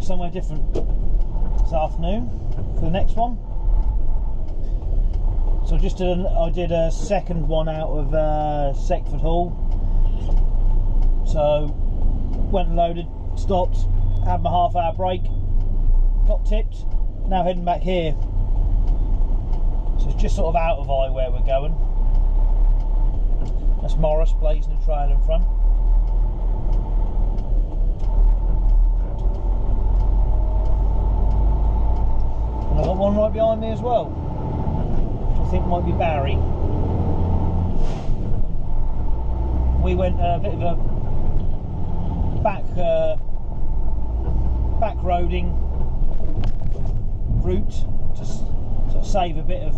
somewhere different this afternoon for the next one. So I did a second one out of Seckford Hall. So went and loaded, stopped, had my half-hour break, got tipped. Now heading back here. So it's just sort of out of eye where we're going. That's Morris blazing a trail in front. And I've got one right behind me as well, which I think might be Barry. We went a bit of a back roading route to sort of save a bit of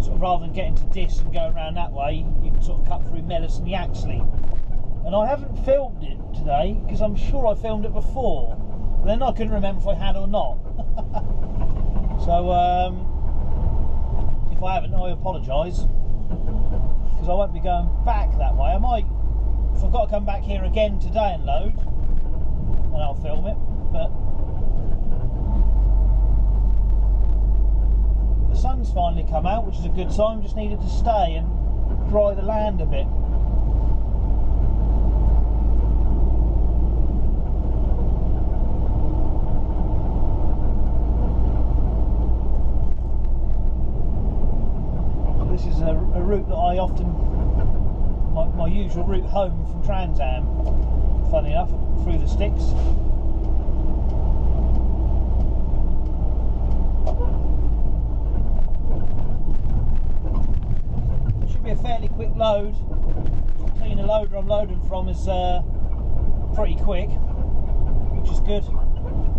sort of, rather than getting to Diss and going around that way, you can sort of cut through Mellis and Yaxley. And I haven't filmed it today because I'm sure I filmed it before, but then I couldn't remember if I had or not. So if I haven't, I apologise, because I won't be going back that way. I might, if I've got to come back here again today and load, then I'll film it. But the sun's finally come out, which is a good sign. Just needed to stay and dry the land a bit. This is a route that I often, my usual route home from Trans Am, funny enough, through the sticks. Should be a fairly quick load. The cleaner loader I'm loading from is pretty quick, which is good.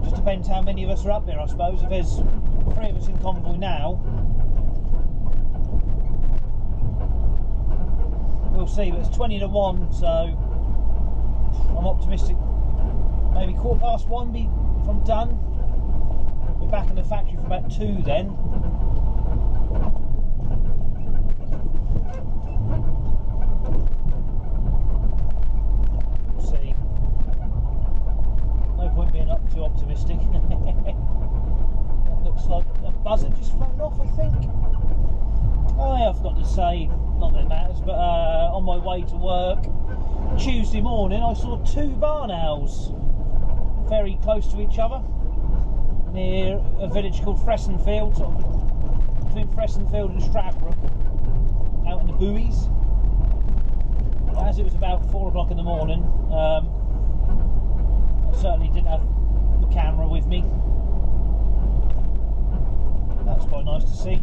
Just depends how many of us are up there, I suppose. If there's 3 of us in convoy now, we'll see, but it's 20 to 1, so I'm optimistic. Maybe 1:15 if I'm done. Be back in the factory for about 2 then. We'll see. No point being up too optimistic. That looks like a buzzard just flown off, I think. Oh yeah, I forgot to say, not that it matters, but on my way to work Tuesday morning I saw 2 barn owls very close to each other near a village called Fressenfield, sort of between Fressenfield and Stradbrook, out in the buoys. As it was about 4 o'clock in the morning, I certainly didn't have the camera with me. That was quite nice to see.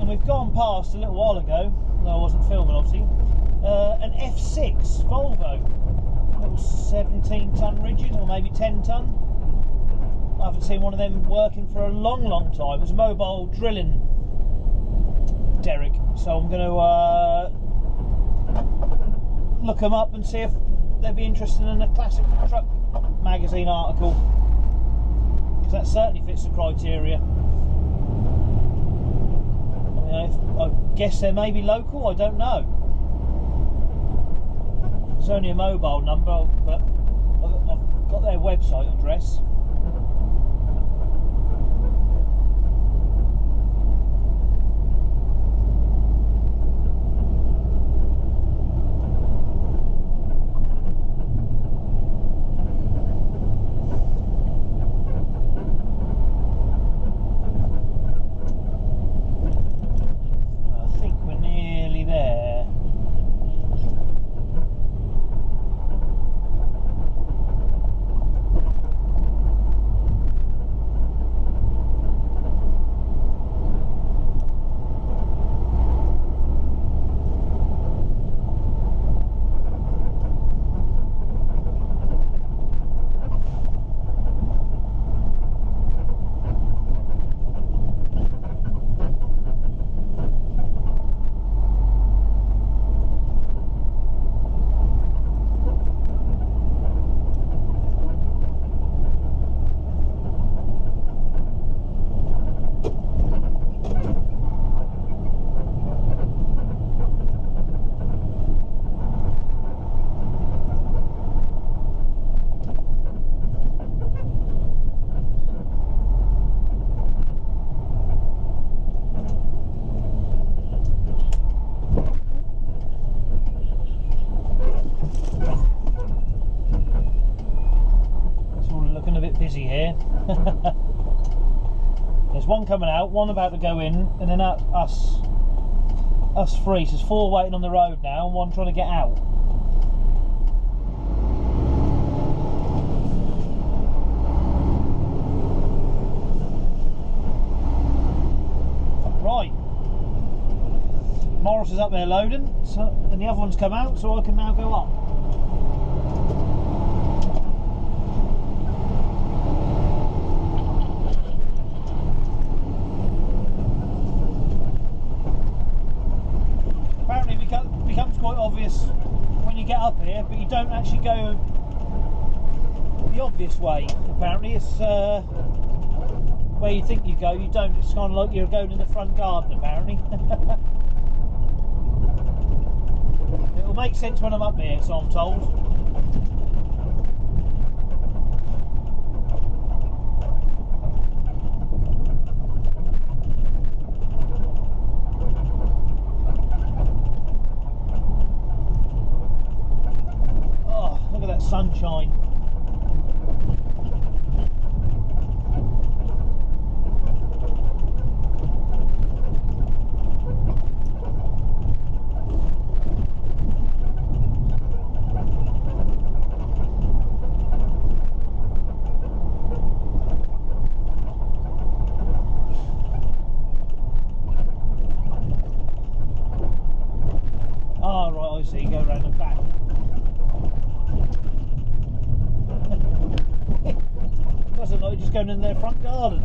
We've gone past a little while ago, though I wasn't filming obviously, an F6 Volvo, little 17-ton rigid, or maybe 10-ton. I haven't seen one of them working for a long time. It was a mobile drilling derrick, so I'm going to look them up and see if they'd be interested in a classic truck magazine article, because that certainly fits the criteria. I guess they may be local, I don't know. It's only a mobile number, but I've got their website address. busy here. There's one coming out, one about to go in, and then us three. So there's 4 waiting on the road now, and one trying to get out. Right. Morris is up there loading, and the other one's come out, so I can now go up. Becomes quite obvious when you get up here, but you don't actually go the obvious way. Apparently, it's where you think you go. You don't. It's kind of like you're going in the front garden. Apparently, it'll make sense when I'm up here, so I'm told. Sunshine. Ah, right, I see. You go around the back. Doesn't like just going in their front garden.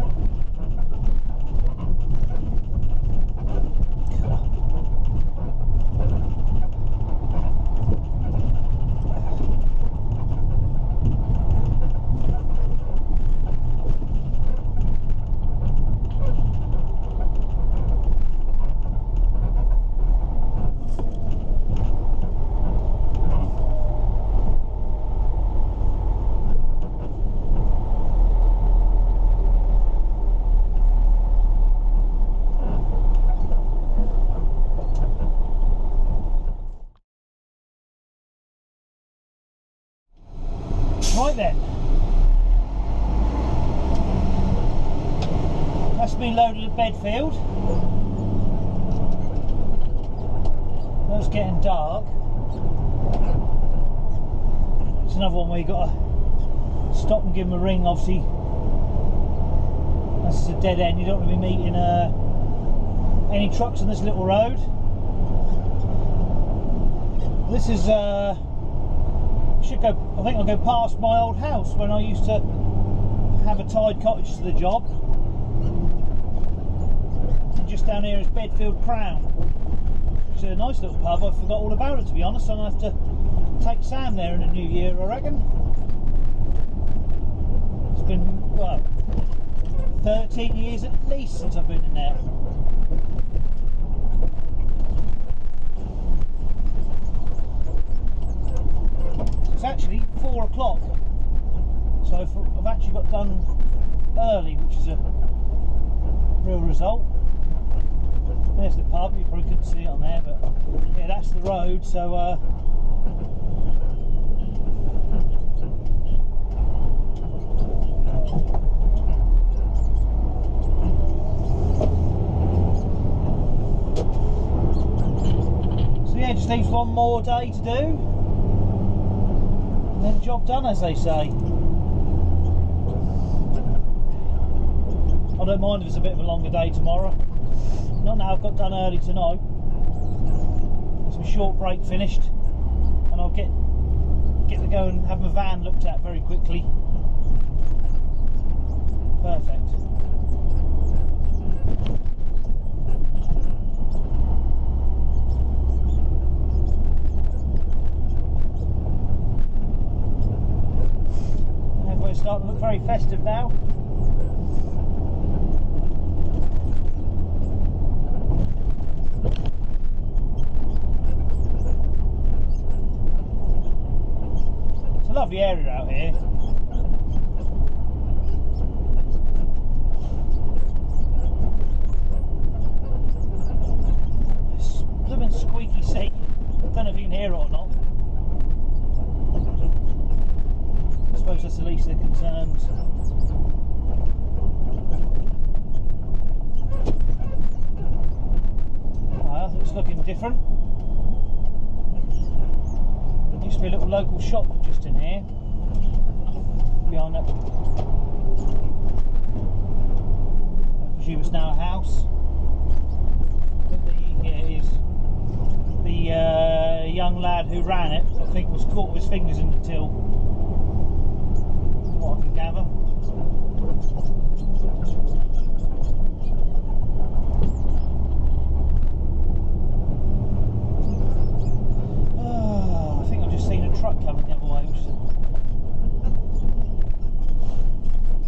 Right then, that's been loaded at Bedfield. Now it's getting dark. It's another one where you got to stop and give them a ring. Obviously, this is a dead end. You don't want to be meeting any trucks on this little road. This is should go. I think I'll go past my old house when I used to have a tied cottage to the job. And just down here is Bedfield Crown, which is a nice little pub. I forgot all about it, to be honest. I'll have to take Sam there in the new year, I reckon. It's been, well, 13 years at least since I've been in there. It's actually 4 o'clock, so I've actually got done early, which is a real result. There's the pub. You probably couldn't see it on there, but yeah, that's the road. So yeah, just leaves one more day to do. And then job done, as they say. I don't mind if it's a bit of a longer day tomorrow. Not now, I've got done early tonight. Some short break finished, and I'll get to go and have my van looked at very quickly. Perfect. Everybody's starting to look very festive now. It's a lovely area out here. It's blooming squeaky seat. I don't know if you can hear it or not. I suppose suppose that's the least of their concerns. It's looking different. Used to be a little local shop just in here, behind that. I presume it's now a house. Here it is. The young lad who ran it, I think, was caught with his fingers in the till. What I can gather. I think I've just seen a truck coming the other way, which is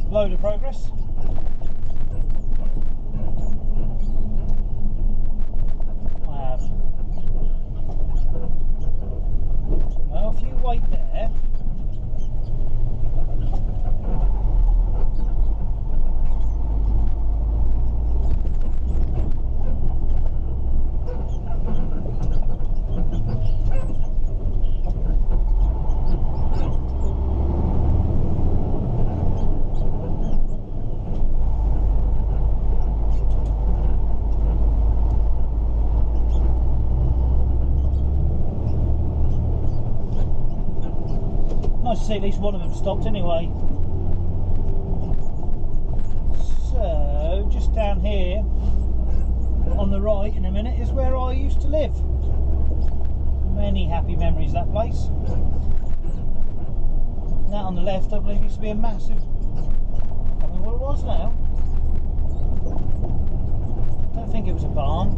a load of progress. Well, if you wait there, nice to see at least one of them stopped anyway. So, just down here on the right in a minute is where I used to live. Many happy memories of that place. And that on the left, I believe, used to be a massive, I don't know what it was now. I don't think it was a barn.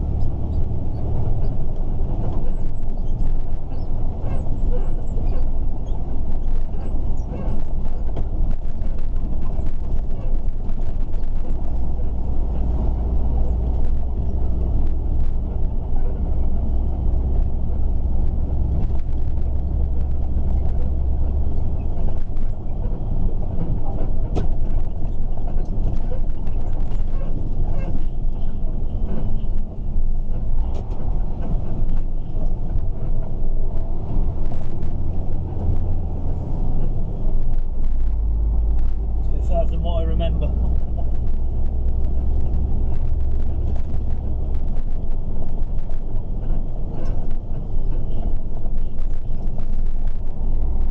Than what I remember.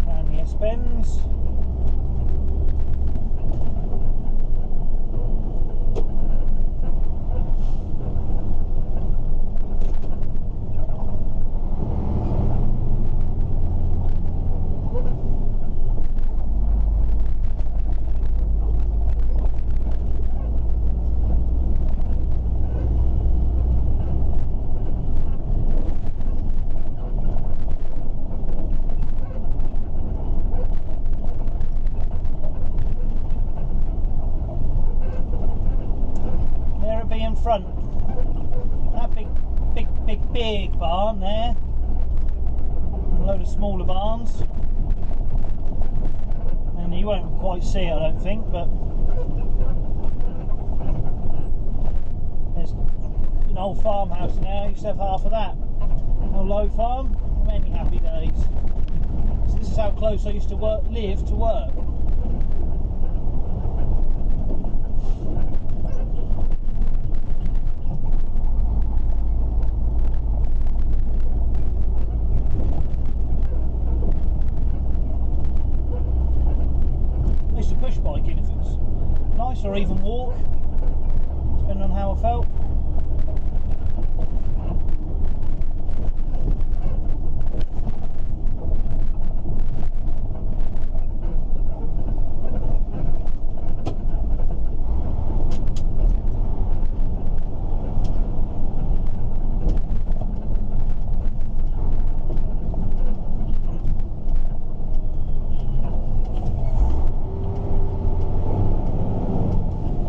And the S-Bends. In front, that big barn there, and a load of smaller barns, and you won't quite see it, I don't think, but there's an old farmhouse now. I used to have half of that. An old low farm, many happy days. So this is how close I used to live to work. Push biking if it's nice, or even walk, depending on how I felt.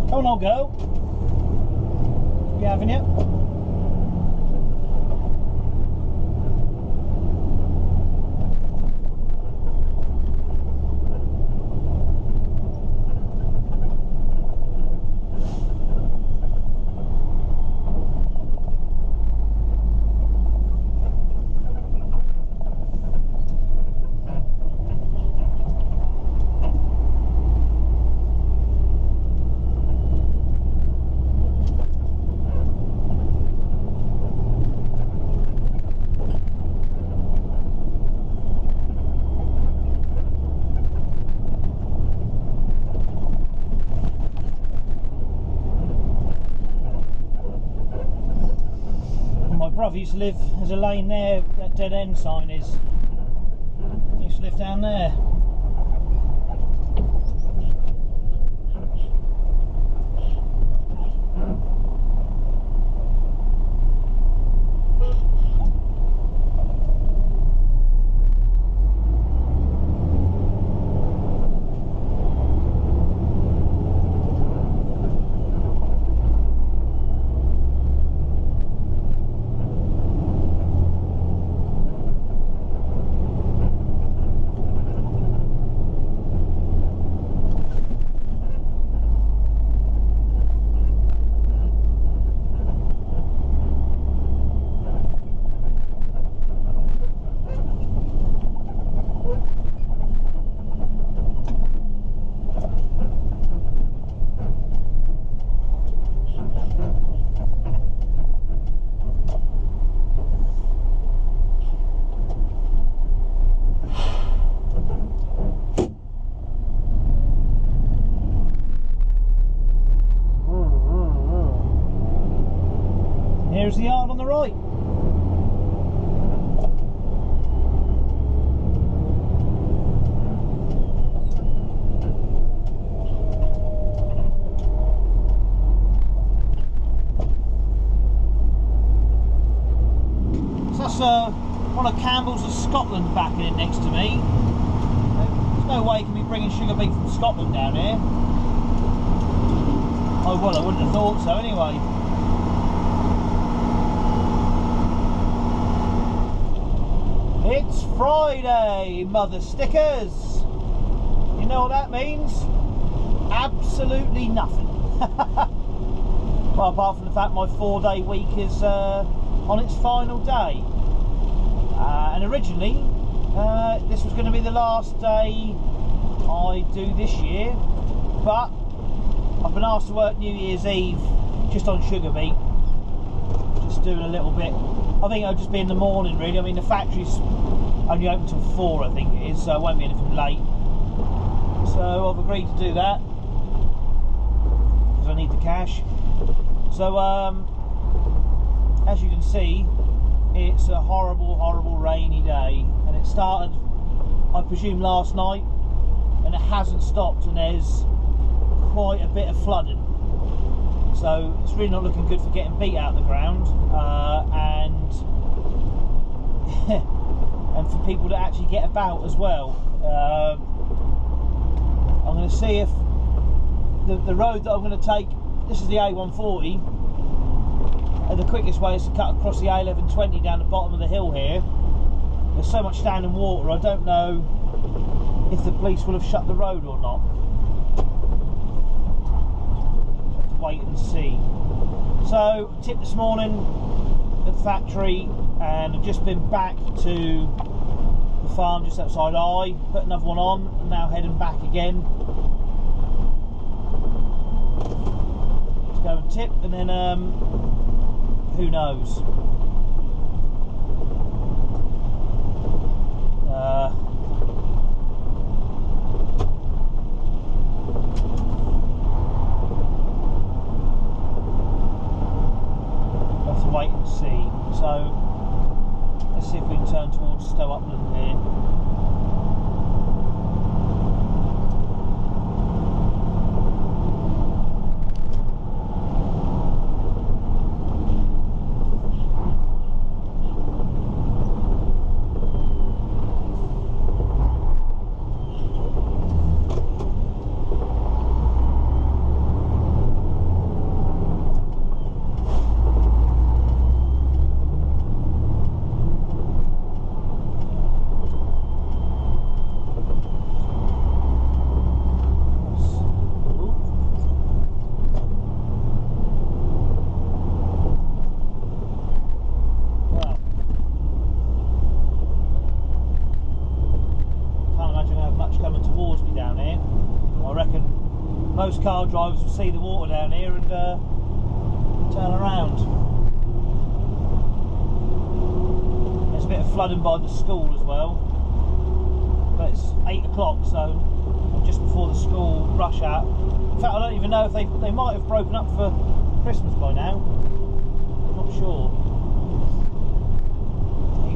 Come on, I'll go. You having it? brother used to live, there's a lane there, that dead end sign is. He used to live down there. Here's the yard on the right. So that's one of Campbell's of Scotland backing it next to me. There's no way you can be bringing sugar beet from Scotland down here. Oh well, I wouldn't have thought so anyway. It's Friday, mother stickers. You know what that means? Absolutely nothing. Well, apart from the fact my 4-day week is on its final day. And originally, this was going to be the last day I do this year, but I've been asked to work New Year's Eve just on sugar beet. Just doing a little bit. I think it'll just be in the morning really. I mean the factory's only open till 4 I think it is, so it won't be anything late. So I've agreed to do that because I need the cash. So as you can see, it's a horrible, horrible rainy day, and it started I presume last night and it hasn't stopped, and there's quite a bit of flooding. So it's really not looking good for getting beet out of the ground, and and for people to actually get about as well. I'm going to see if the road that I'm going to take, this is the A140, and the quickest way is to cut across the A1120 down the bottom of the hill here. There's so much standing water, I don't know if the police will have shut the road or not. Wait and see. So tip this morning at the factory, and I've just been back to the farm just outside Eye, put another one on, and now heading back again to go and tip, and then who knows. Wait and see. So let's see if we can turn towards Stow Upland here. Most car drivers will see the water down here and turn around. There's a bit of flooding by the school as well, but it's 8 o'clock, so just before the school rush out. In fact, I don't even know if they might have broken up for Christmas by now. I'm not sure.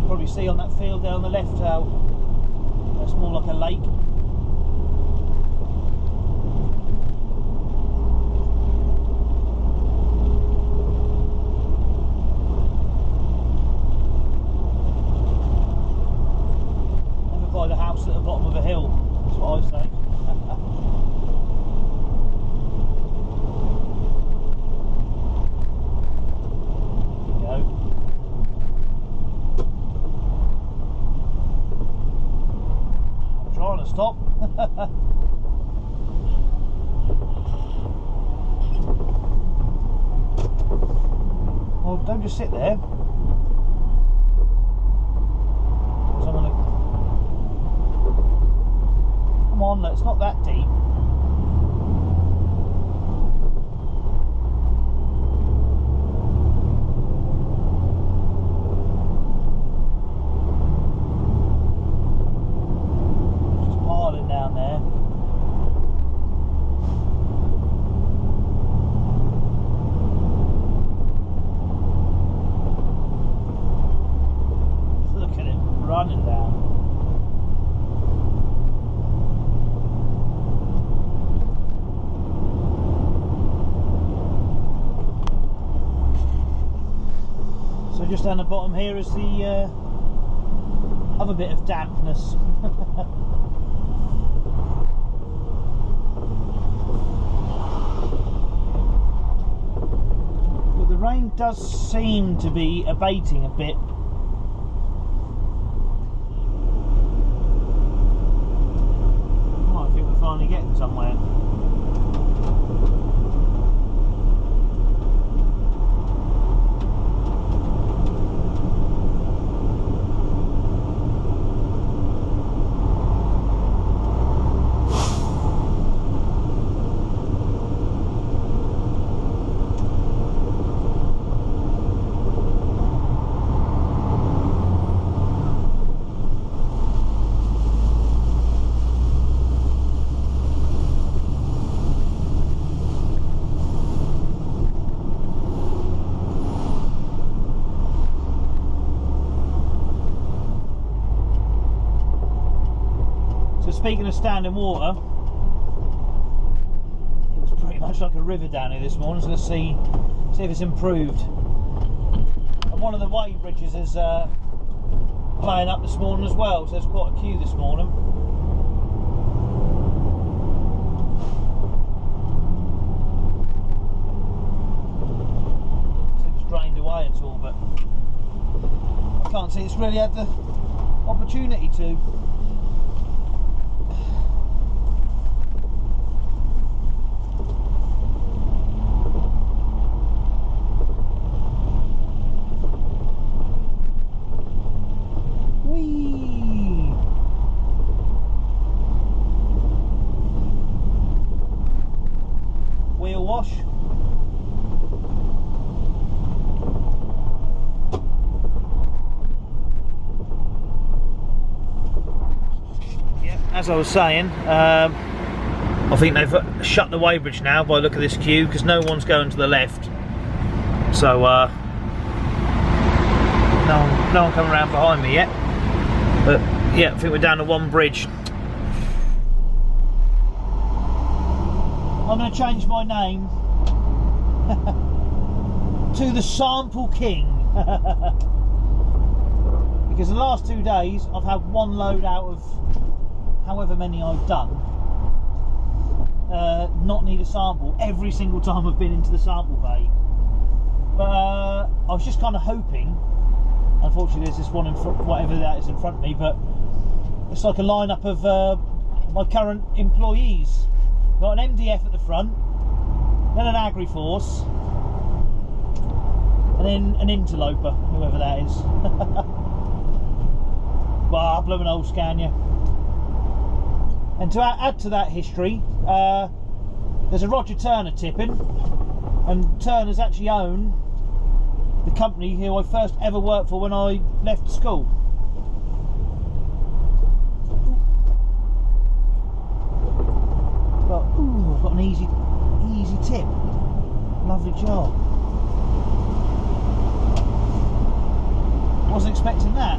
Probably see on that field there on the left how that's more like a lake. Never buy the house at the bottom of a hill, that's what I say. Stop. Well, don't just sit there. Come on, it's not that deep. Just down the bottom here is the other bit of dampness. But the rain does seem to be abating a bit. Oh, I think we're finally getting somewhere. Speaking of standing water, it was pretty much like a river down here this morning, so let's see if it's improved. And one of the wave bridges is playing up this morning as well, so there's quite a queue this morning. See if it's drained away at all, but I can't see it's really had the opportunity to. Wash. Yeah, as I was saying, I think they've shut the weighbridge now by the look of this queue because no one's going to the left. So no one coming around behind me yet. But yeah, I think we're down to one bridge. I'm going to change my name to the Sample King because the last 2 days I've had one load out of however many I've done not need a sample every single time I've been into the sample bay. But I was just kind of hoping, unfortunately there's this one in front, whatever that is in front of me, but it's like a lineup of my current employees. Got an MDF at the front, then an Agriforce, and then an interloper, whoever that is. Bah, blooming old Scania. And to add to that history, there's a Roger Turner tipping, and Turner's actually own the company who I first ever worked for when I left school. Ooh, I've got an easy tip. Lovely job. Wasn't expecting that.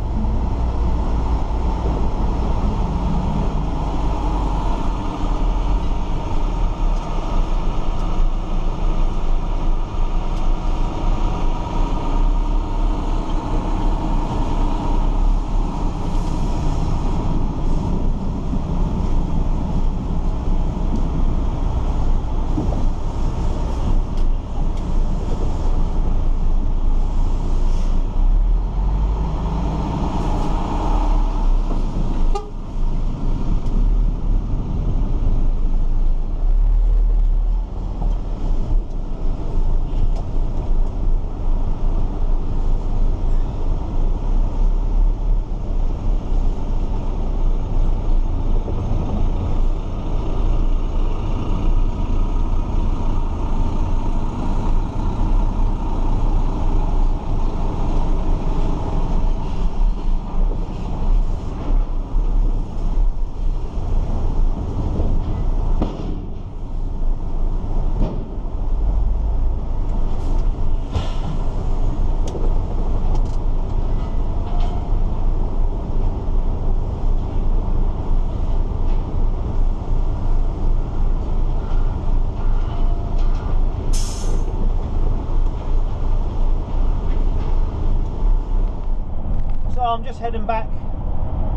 I'm just heading back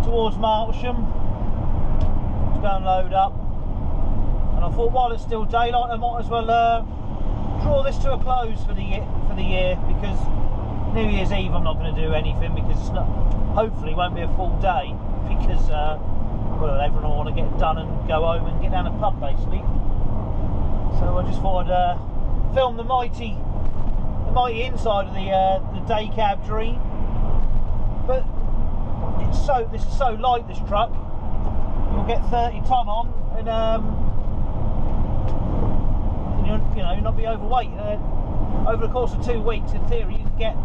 towards Martlesham to go and load up, and I thought while it's still daylight I might as well draw this to a close for the year, because New Year's Eve I'm not going to do anything, because it's not, hopefully won't be a full day, because well, everyone will want to get it done and go home and get down the pub basically. So I just thought I'd film the mighty inside of the day cab Dream. But this is so light, this truck. You'll get 30 ton on, and you'll not be overweight. Over the course of 2 weeks, in theory, you can get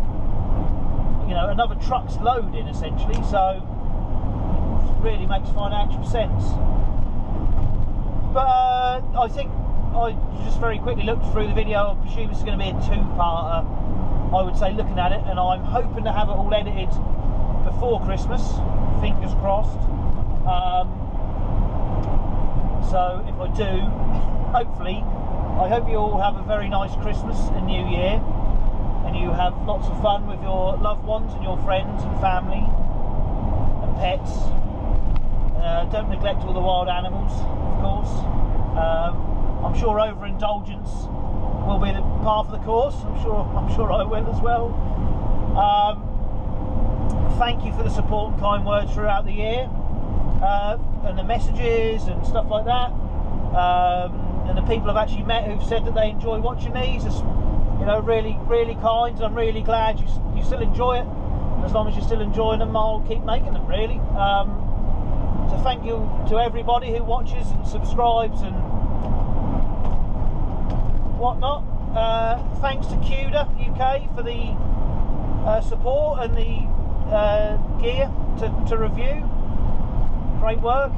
another truck's load in essentially. So it really makes financial sense. But I think I just very quickly looked through the video. I presume it's going to be a two-parter, I would say, looking at it, and I'm hoping to have it all edited before Christmas, fingers crossed. So if I do, hopefully, I hope you all have a very nice Christmas and New Year, and you have lots of fun with your loved ones and your friends and family and pets. Don't neglect all the wild animals, of course. I'm sure overindulgence will be the part of the course. I'm sure I will as well. Thank you for the support and kind words throughout the year, and the messages and stuff like that, and the people I've actually met who've said that they enjoy watching these. It's, really, really kind. I'm really glad you still enjoy it. As long as you're still enjoying them, I'll keep making them, really. So thank you to everybody who watches and subscribes and whatnot. Thanks to CUDA UK for the support and the gear to review. Great work.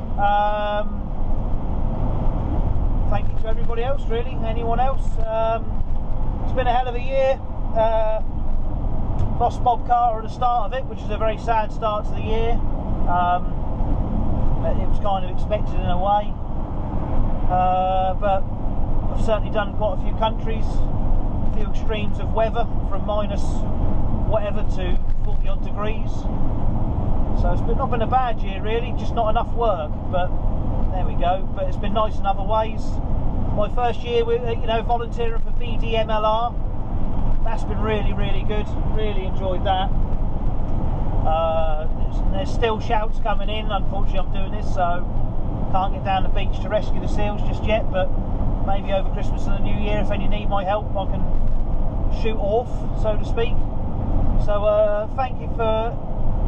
Thank you to everybody else, really. Anyone else? It's been a hell of a year. Lost Bob Carter at the start of it, which is a very sad start to the year. It was kind of expected in a way, but I've certainly done quite a few countries, a few extremes of weather, from minus whatever to 40 odd degrees. So it's not been a bad year really, just not enough work, but there we go. But it's been nice in other ways. My first year with volunteering for BDMLR, that's been really, really good. Really enjoyed that. There's still shouts coming in. Unfortunately I'm doing this, so can't get down the beach to rescue the seals just yet, but maybe over Christmas and the New Year, if any need my help, I can shoot off, so to speak. So thank you for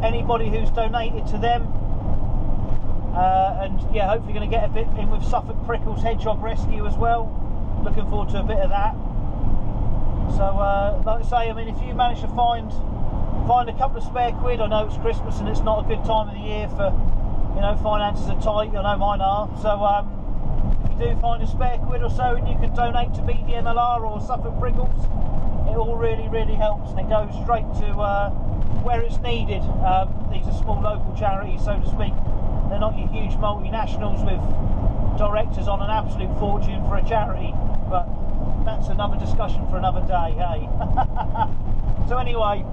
anybody who's donated to them, and yeah, hopefully going to get a bit in with Suffolk Prickles Hedgehog Rescue as well. Looking forward to a bit of that. So like I say, I mean, if you manage to find a couple of spare quid, I know it's Christmas and it's not a good time of the year for, finances are tight, I know mine are, so if you do find a spare quid or so and you can donate to BDMLR or Suffolk Prickles, it all really, really helps, and it goes straight to where it's needed. These are small local charities, so to speak. They're not your huge multinationals with directors on an absolute fortune for a charity, but that's another discussion for another day, hey? So anyway,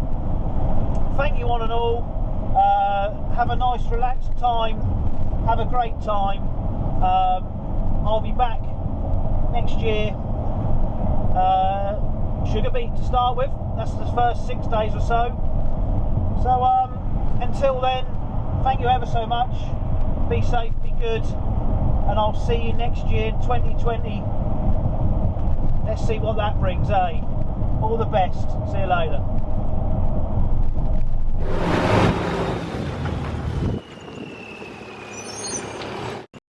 thank you one and all. Have a nice relaxed time, have a great time. I'll be back next year. Sugar beet to start with, that's the first 6 days or so. So until then, thank you ever so much. Be safe, be good, and I'll see you next year in 2020. Let's see what that brings, eh? All the best. See you later.